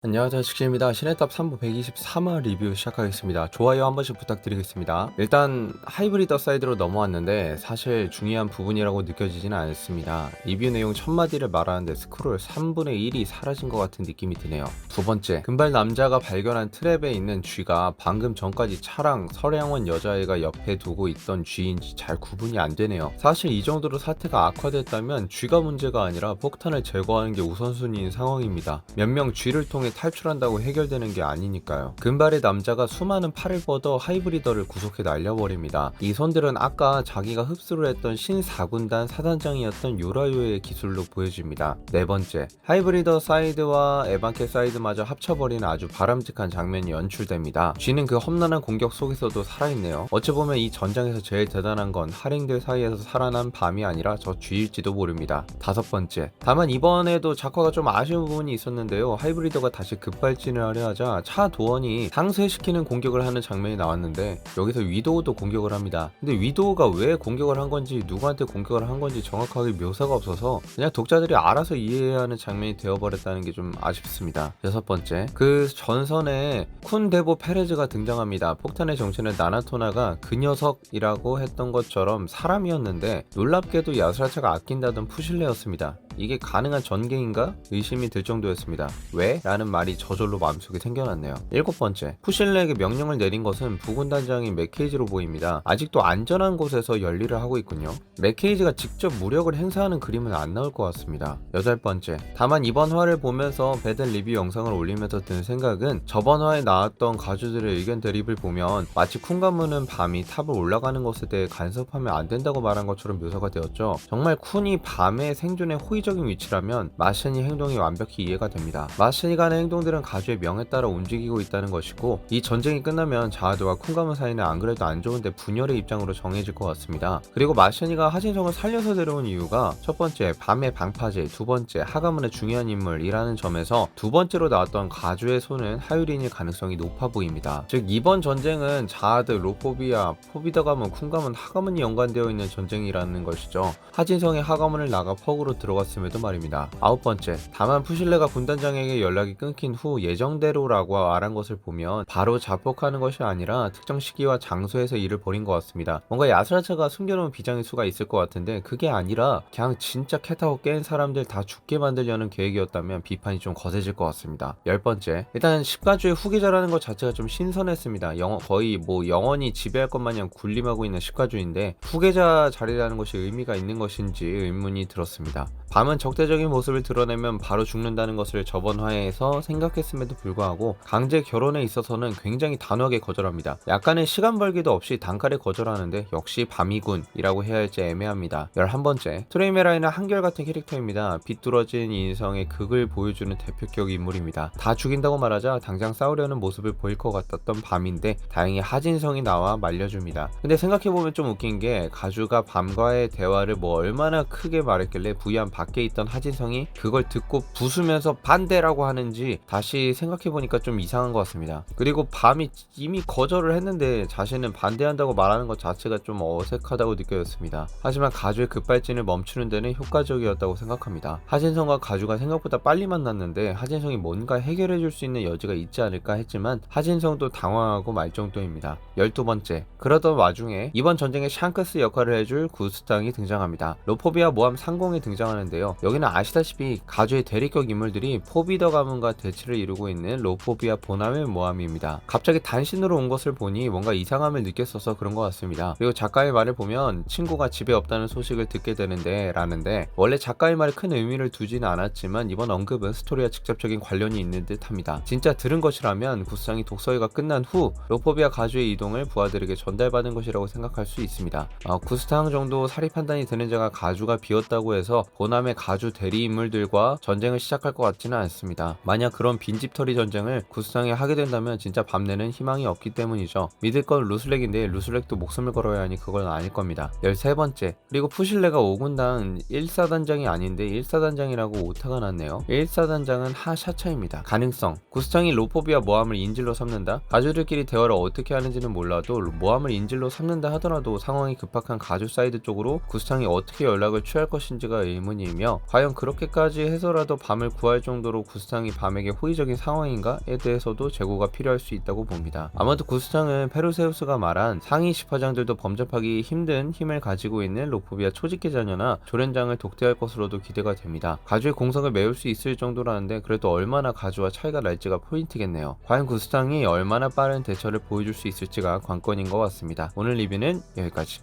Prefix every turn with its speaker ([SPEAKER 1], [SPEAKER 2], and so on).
[SPEAKER 1] 안녕하세요, 식신입니다. 신해탑 3부 123화 리뷰 시작하겠습니다. 좋아요 한 번씩 부탁드리겠습니다. 일단 하이브리더 사이드로 넘어왔는데 사실 중요한 부분이라고 느껴지지는 않습니다. 리뷰 내용 첫마디를 말하는데 스크롤 3분의 1이 사라진 것 같은 느낌이 드네요. 두 번째, 금발 남자가 발견한 트랩에 있는 쥐가 방금 전까지 차랑 서량원 여자애가 옆에 두고 있던 쥐인지 잘 구분이 안 되네요. 사실 이 정도로 사태가 악화됐다면 쥐가 문제가 아니라 폭탄을 제거하는 게 우선순위인 상황입니다. 몇 명 쥐를 통해 탈출한다고 해결되는 게 아니니까요. 금발의 남자가 수많은 팔을 뻗어 하이브리더를 구속해 날려버립니다. 이 손들은 아까 자기가 흡수를 했던 신4군단 사단장이었던 요라요의 기술로 보여집니다. 네 번째, 하이브리더 사이드와 에반캐 사이드마저 합쳐버리는 아주 바람직한 장면이 연출됩니다. 쥐는 그 험난한 공격 속에서도 살아있네요. 어찌 보면 이 전장에서 제일 대단한 건 할인들 사이에서 살아난 밤이 아니라 저 쥐일지도 모릅니다. 다섯 번째, 다만 이번에도 작화가 좀 아쉬운 부분이 있었는데요. 하이브리더가 다시 급발진을 하려 하자 차 도원이 상쇄시키는 공격을 하는 장면이 나왔는데 여기서 위도우도 공격을 합니다. 근데 위도우가 왜 공격을 한 건지 누구한테 공격을 한 건지 정확하게 묘사가 없어서 그냥 독자들이 알아서 이해해야 하는 장면이 되어버렸다는 게 좀 아쉽습니다. 여섯 번째, 그 전선에 쿤데보 페레즈가 등장합니다. 폭탄의 정체는 나나토나가 그 녀석이라고 했던 것처럼 사람이었는데 놀랍게도 야스라차가 아낀다던 푸실레였습니다. 이게 가능한 전갱인가? 의심이 들 정도였습니다. 왜? 라는 말이 저절로 마음속에 생겨났네요. 일곱 번째, 푸실레에게 명령을 내린 것은 부군단장인 맥케이지로 보입니다. 아직도 안전한 곳에서 열일을 하고 있군요. 맥케이지가 직접 무력을 행사하는 그림은 안 나올 것 같습니다. 여덟 번째, 다만 이번 화를 보면서 배달 리뷰 영상을 올리면서 든 생각은 저번 화에 나왔던 가주들의 의견 대립을 보면 마치 쿤가무는 밤이 탑을 올라가는 것에 대해 간섭하면 안 된다고 말한 것처럼 묘사가 되었죠. 정말 쿤이 밤의 생존의 호의적인 위치라면 마션이 행동이 완벽히 이해가 됩니다. 마션이가 하는 행동들은 가주의 명에 따라 움직이고 있다는 것이고 이 전쟁이 끝나면 자하드와 쿤가무 사이는 안 그래도 안 좋은데 분열의 입장으로 정해질 것 같습니다. 그리고 마션이가 하진성을 살려서 데려온 이유가 첫 번째, 밤의 방파제, 두 번째, 하가문의 중요한 인물이라는 점에서 두 번째로 나왔던 가주의 손은 하유린일 가능성이 높아 보입니다. 즉 이번 전쟁은 자하드, 로포비아, 포비더 가문, 쿤가문, 하가문이 연관되어 있는 전쟁이라는 것이죠. 하진성이 하가문을 나가 퍽으로 들어갔음에도 말입니다. 아홉 번째, 다만 푸실레가 군단장에게 연락이 끊긴 후 예정대로라고 말한 것을 보면 바로 자폭하는 것이 아니라 특정 시기와 장소에서 일을 벌인 것 같습니다. 뭔가 야스라차가 숨겨놓은 비장의 수가 있을 것 같은데 그게 아니라 그냥 진짜 캣타워 깬 사람들 다 죽게 만들려는 계획이었다면 비판이 좀 거세질 것 같습니다. 열 번째, 일단 10가주의 후계자라는 것 자체가 좀 신선했습니다. 거의 영원히 지배할 것 마냥 군림하고 있는 10가주인데 후계자 자리라는 것이 의미가 있는 것인지 의문이 들었습니다. 밤은 적대적인 모습을 드러내면 바로 죽는다는 것을 저번 화에서 생각했음에도 불구하고 강제 결혼에 있어서는 굉장히 단호하게 거절합니다. 약간의 시간 벌기도 없이 단칼에 거절하는데 역시 밤이군이라고 해야 할지 애매합니다. 11번째, 트레이메라이는 한결같은 캐릭터입니다. 비뚤어진 인성의 극을 보여주는 대표격 인물입니다. 다 죽인다고 말하자 당장 싸우려는 모습을 보일 것 같았던 밤인데 다행히 하진성이 나와 말려줍니다. 근데 생각해보면 좀 웃긴 게 가주가 밤과의 대화를 얼마나 크게 말했길래 부연 밖에 있던 하진성이 그걸 듣고 부수면서 반대라고 하는지 다시 생각해보니까 좀 이상한 것 같습니다. 그리고 밤이 이미 거절을 했는데 자신은 반대한다고 말하는 것 자체가 좀 어색하다고 느껴졌습니다. 하지만 가주의 급발진을 멈추는 데는 효과적이었다고 생각합니다. 하진성과 가주가 생각보다 빨리 만났는데 하진성이 뭔가 해결해줄 수 있는 여지가 있지 않을까 했지만 하진성도 당황하고 말 정도입니다. 12번째, 그러던 와중에 이번 전쟁에 샹크스 역할을 해줄 구스탕이 등장합니다. 로포비아 모함 상공에 등장하는데요. 여기는 아시다시피 가주의 대립격 인물들이 포비더 가문과 대치를 이루고 있는 로포비아 보나의 모함입니다. 갑자기 단신으로 온 것을 보니 뭔가 이상함을 느꼈어서 그런 것 같습니다. 그리고 작가의 말을 보면 친구가 집에 없다는 소식을 듣게 되는데 라는데 원래 작가의 말에 큰 의미를 두지는 않았지만 이번 언급은 스토리와 직접적인 관련이 있는 듯 합니다. 진짜 들은 것이라면 구스상이 독서회가 끝난 후 로포비아 가주의 이동을 부하들에게 전달받은 것이라고 생각할 수 있습니다. 구스탕 정도 사리 판단이 드는 자가 가주가 비었다고 해서 보남의 가주 대리 인물들과 전쟁을 시작할 것 같지는 않습니다. 만약 그런 빈집털이 전쟁을 구스탕이 하게 된다면 진짜 밤내는 희망이 없기 때문이죠. 믿을 건 루슬렉인데 루슬렉도 목숨을 걸어야 하니 그건 아닐 겁니다. 13번째, 그리고 푸실레가 5군단 1사단장이 아닌데 1사단장이라고 오타가 났네요. 1사단장은 하샤차입니다. 가능성, 구스탕이 로포비아 모함을 인질로 삼는다? 가주들끼리 대화를 어떻게 하는지는 몰라도 모함을 인질로 삼는다 하더라도 상황이 급박한 가주 사이드 쪽으로 구스탕이 어떻게 연락을 취할 것인지가 의문입니다. 부분이며, 과연 그렇게까지 해서라도 밤을 구할 정도로 구스탕이 밤에게 호의적인 상황인가에 대해서도 재고가 필요할 수 있다고 봅니다. 아마도 구스탕은 페르세우스가 말한 상위 10화장들도 범접하기 힘든 힘을 가지고 있는 로포비아 초직계 자녀나 조련장을 독대할 것으로도 기대가 됩니다. 가주의 공성을 메울 수 있을 정도라는데 그래도 얼마나 가주와 차이가 날지가 포인트겠네요. 과연 구스탕이 얼마나 빠른 대처를 보여줄 수 있을지가 관건인 것 같습니다. 오늘 리뷰는 여기까지.